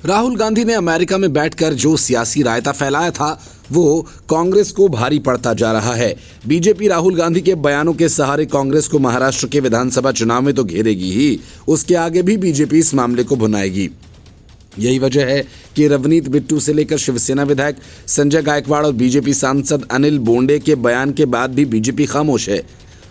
राहुल गांधी ने अमेरिका में बैठकर जो सियासी रायता फैलाया था वो कांग्रेस को भारी पड़ता जा रहा है। बीजेपी राहुल गांधी के बयानों के सहारे कांग्रेस को महाराष्ट्र के विधानसभा चुनाव में तो घेरेगी ही, उसके आगे भी बीजेपी इस मामले को भुनाएगी। यही वजह है कि रवनीत बिट्टू से लेकर शिवसेना विधायक संजय गायकवाड़ और बीजेपी सांसद अनिल बोंडे के बयान के बाद भी बीजेपी खामोश है।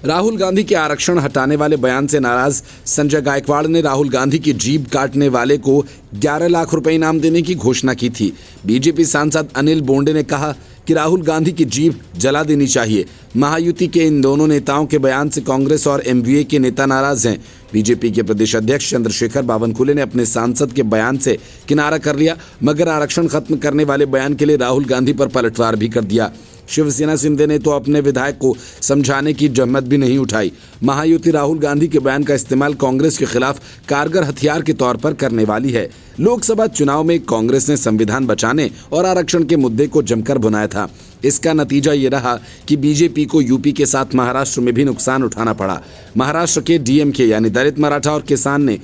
राहुल गांधी के आरक्षण हटाने वाले बयान से नाराज संजय गायकवाड़ ने राहुल गांधी की जीभ काटने वाले को 11 लाख रुपए इनाम देने की घोषणा की थी। बीजेपी सांसद अनिल बोंडे ने कहा कि राहुल गांधी की जीभ जला देनी चाहिए। महायुति के इन दोनों नेताओं के बयान से कांग्रेस और एमवीए के नेता नाराज हैं। बीजेपी के प्रदेश अध्यक्ष चंद्रशेखर बावनकुले ने अपने सांसद के बयान से किनारा कर लिया, मगर आरक्षण खत्म करने वाले बयान के लिए राहुल गांधी पर पलटवार भी कर दिया। शिवसेना शिंदे ने तो अपने विधायक को समझाने की जहमत भी नहीं उठाई। महायुति राहुल गांधी के बयान का इस्तेमाल कांग्रेस के खिलाफ कारगर हथियार के तौर पर करने वाली है। लोकसभा चुनाव में कांग्रेस ने संविधान बचाने और आरक्षण के मुद्दे को जमकर भुनाया था। इसका नतीजा ये रहा कि बीजेपी को यूपी के साथ महाराष्ट्र में भी नुकसान उठाना पड़ा। महाराष्ट्र के डीएमके यानी दलित मराठा और किसान ने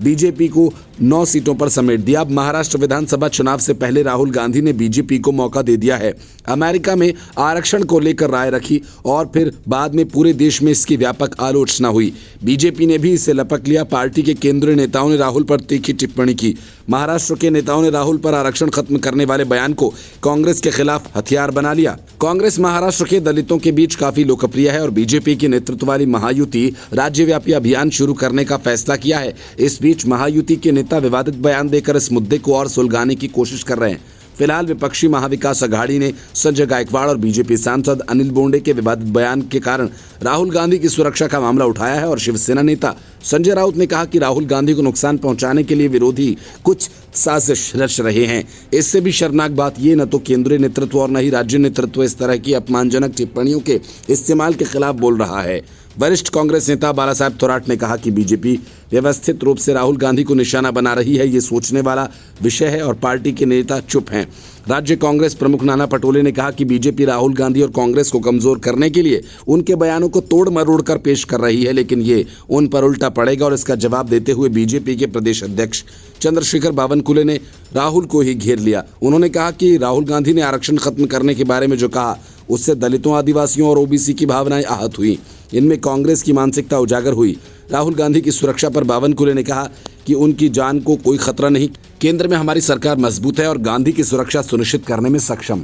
बीजेपी को 9 सीटों पर समेट दिया। अब महाराष्ट्र विधानसभा चुनाव से पहले राहुल गांधी ने बीजेपी को मौका दे दिया है। अमेरिका में आरक्षण को लेकर राय रखी और फिर बाद में पूरे देश में इसकी व्यापक आलोचना हुई। बीजेपी ने भी इसे लपक लिया। पार्टी के केंद्रीय नेताओं ने राहुल पर तीखी टिप्पणी की। महाराष्ट्र के नेताओं ने राहुल पर आरक्षण खत्म करने वाले बयान को कांग्रेस के खिलाफ हथियार बना लिया। कांग्रेस महाराष्ट्र के दलितों के बीच काफी लोकप्रिय है और बीजेपी के नेतृत्व वाली महायुति राज्यव्यापी अभियान शुरू करने का फैसला किया है। इस बीच महायुति के नेता विवादित बयान देकर इस मुद्दे को और सुलझाने की कोशिश कर रहे हैं। फिलहाल विपक्षी महाविकास अघाड़ी ने संजय गायकवाड़ और बीजेपी सांसद अनिल बोंडे के विवादित बयान के कारण राहुल गांधी की सुरक्षा का मामला उठाया है और शिवसेना नेता संजय राउत ने कहा कि राहुल गांधी को नुकसान पहुंचाने के लिए विरोधी कुछ साजिश रच रहे हैं। इससे भी शर्मनाक बात ये न तो केंद्रीय नेतृत्व और न ही राज्य नेतृत्व इस तरह की अपमानजनक टिप्पणियों के इस्तेमाल के खिलाफ बोल रहा है। वरिष्ठ कांग्रेस नेता बालासाहेब थोराट ने कहा कि बीजेपी व्यवस्थित रूप से राहुल गांधी को निशाना बना रही है, ये सोचने वाला विषय है और पार्टी के नेता चुप हैं। राज्य कांग्रेस प्रमुख नाना पटोले ने कहा कि बीजेपी राहुल गांधी और कांग्रेस को कमजोर करने के लिए उनके बयानों को तोड़ मरोड़ कर पेश कर रही है, लेकिन ये उन पर उल्टा पड़ेगा। और इसका जवाब देते हुए बीजेपी के प्रदेश अध्यक्ष चंद्रशेखर बावनकुले ने राहुल को ही घेर लिया। उन्होंने कहा कि राहुल गांधी ने आरक्षण खत्म करने के बारे में जो कहा उससे दलितों, आदिवासियों और ओबीसी की भावनाएं आहत हुई। इनमें कांग्रेस की मानसिकता उजागर हुई। राहुल गांधी की सुरक्षा पर बावनकुले ने कहा कि उनकी जान को कोई खतरा नहीं। केंद्र में हमारी सरकार मजबूत है और गांधी की सुरक्षा सुनिश्चित करने में सक्षम।